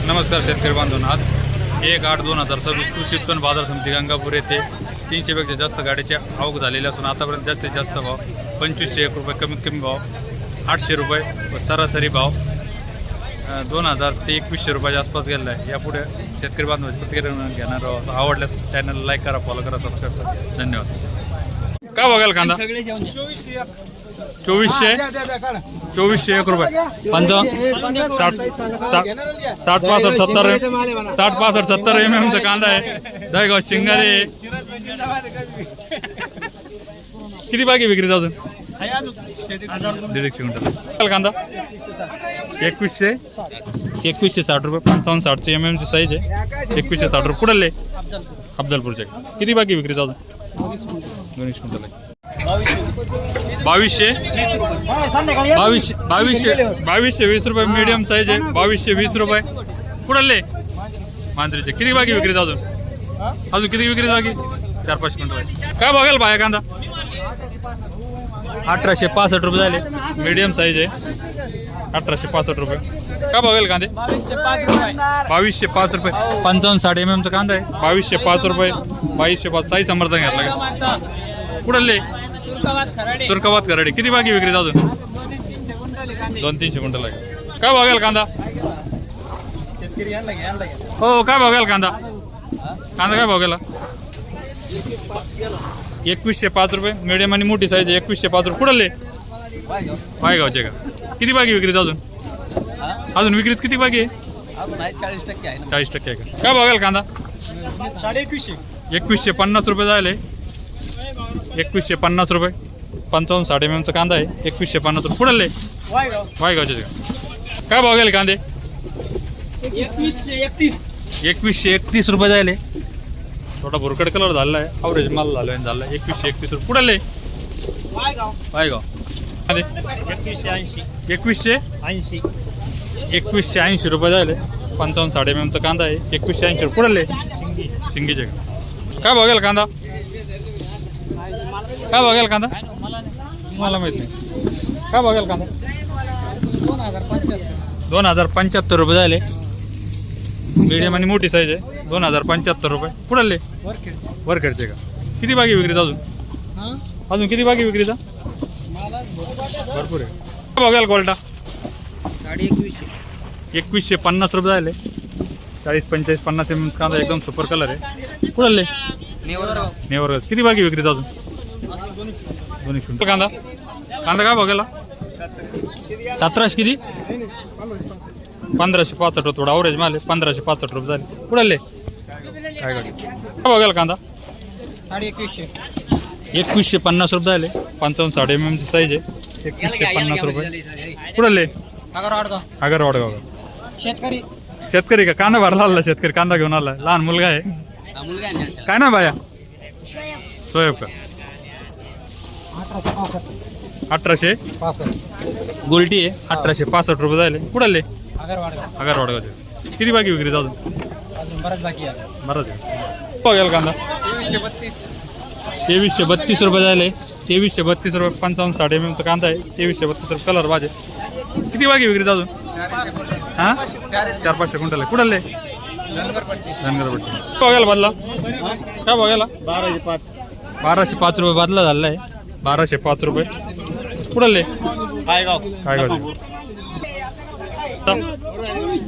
नमस्कार शेतकरी बांधवांनो, आज 1/8/2026 कृषी उत्पन्न बाजार समिती गंगापूर येथे 300पेक्षा जास्त गाड्याचे आवक झालेले असून आतापर्यंत जास्तीत जास्त भाव 2501 रुपये, कमीत कमी भाव 800 रुपये व सरासरी भाव 2000 ते 2100 रुपयाच्या आसपास गेलेला आहे। यापुढे शेतकरी बांधवांची प्रतिक्रिया घेणार आहोत। आवडल्यास चॅनलला लाईक करा, फॉलो करा, सबस्क्राईब करा। धन्यवाद। काय बघाल कांदा? 2401 रुपये, 55 60 65 70 MM चा कांदा आहे। दहीगाव शिंगारे किती बाकी विक्री अजून? 150 क्विंटल कांदा 2160 रुपये, 55-60 MM ची साईज आहे। 2160 रुपये कुठले? अफजलपूरचे। किती बाकी विक्री अजून? 19 क्विंटल आहे। 2220 रुपये मीडियम साईज आहे। 2220 रुपये कुठले? मांजरीचे। किती बाकी विक्री अजून? किती विक्री बाकी? 4-5 क्विंटल आहे। काय बघाल भाया कांदा? 1865 रुपये झाले, मीडियम साईज आहे। 1865 रुपये। काय बघाल कांदे? 2205 रुपये, 55-60 MM चा कांदा आहे। 2205 रुपये, 2205 साई समर्थन घेतला का? कुठले? तुर्काबाद खराडे। किती बाकी विक्री अजून? 200-300 क्विंटल आहे। काय बघाल कांदा? हो, काय बघाल कांदा? कांदा काय बघायला? 2105 रुपये, मीडियम आणि मोठी साईज 2105 रुपये कुठले? वायगावचे का? किती बाकी विक्रीत अजून? विक्रीत किती बाकी आहे? 40% आहे का? काय बघाल कांदा? 2150 रुपये झाले। 2150 रुपये, 55-60 MM चा कांदा आहे। 2150 रुपये कुठले? वायगावचे का? काय बघाल कांदे? 2131 रुपये झाले। थोडा भुरकट कलर झालेला आहे, अवरेज माल झाला आहे। 2131 रुपये कुठले? वायगाव। 2180 रुपये झाले। 55-60 MM चा कांदा आहे। 2180 रुपये कुठले? शिंगीचे का? काय बघाल कांदा? काय बघाल कांदा? मला माहित नाही। काय बघाल कांदा? 2075 रुपये झाले, मीडियम आणि मोठी साईज आहे। 2075 रुपये कुठले? वरखेडचे का? किती बाकी विक्रीत अजून किती बाकी विक्रीचा? भरपूर आहे। काय बघाल कोल्टा? 2150 रुपये झाले। 40-45-50 MM कांदा एकदम सुपर कलर आहे। कुठले? नेवर। किती बाकी विक्रीत अजून? 2 क्विंटल कांदा काय बघायला? 1700 किती? 1565 रुपये, थोडा अवरेज माल आहे। 1565 रुपये झाले। कुठले? काय बघायला कांदा? 2150 रुपये झाले। 55-60 MM ची साईज आहे। 2150 रुपये कुठले? आगर वाडगाव। शेतकरी का? कांदा भरला आला शेतकरी, कांदा घेऊन आला। लहान मुलगा आहे काय ना बाया? सोयब का? 1865 गोल्टी आहे। 1865 रुपये झाले। कुठले? आगर वाडगावचे। किती बाकी विक्री अजून? बरंच बघाल कांदा? 2332 रुपये झाले। 2332 रुपये, 55-60 MM चा कांदा आहे। 2332 रुपये कलर भाजे। किती बाकी विक्रीत अजून? 400-500 क्विंटल आहे। कुठले? धनगरपट्टी। बघायला बदला? काय बघायला? 1205 रुपये बदला झालेला आहे। 1205 रुपये कुठले?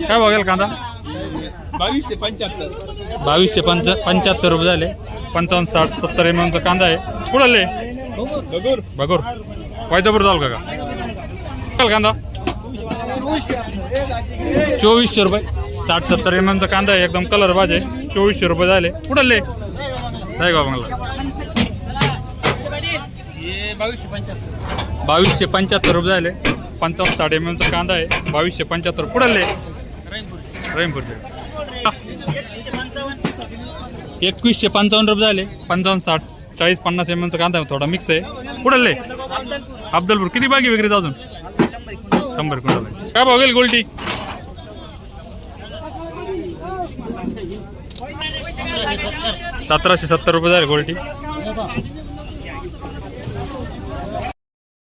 काय बघायला कांदा? 2275 रुपये झाले। 55-60-70 MM चा कांदा आहे। कुठले? बगूर वैजापूर तालुका का? कांदा 2400 रुपये, 60-70 MM चा कांदा आहे। एकदम कलर भाजे। 2400 रुपये झाले। कुठले? जायगाव बंगला। 2275 रुपये झाले। 55-60 MM चा कांदा आहे। 2275 कुठले? रहीमपूरचे। 2155 रुपये झाले। 55-60-40-50 MM चा कांदा आहे, थोडा मिक्स आहे। कुठले? अफजलपूर। किती बाकी विक्रीत अजून? 100 क्विंटल आहे। काय बघेल गोल्टी? 1770 रुपये झाले गोल्टी।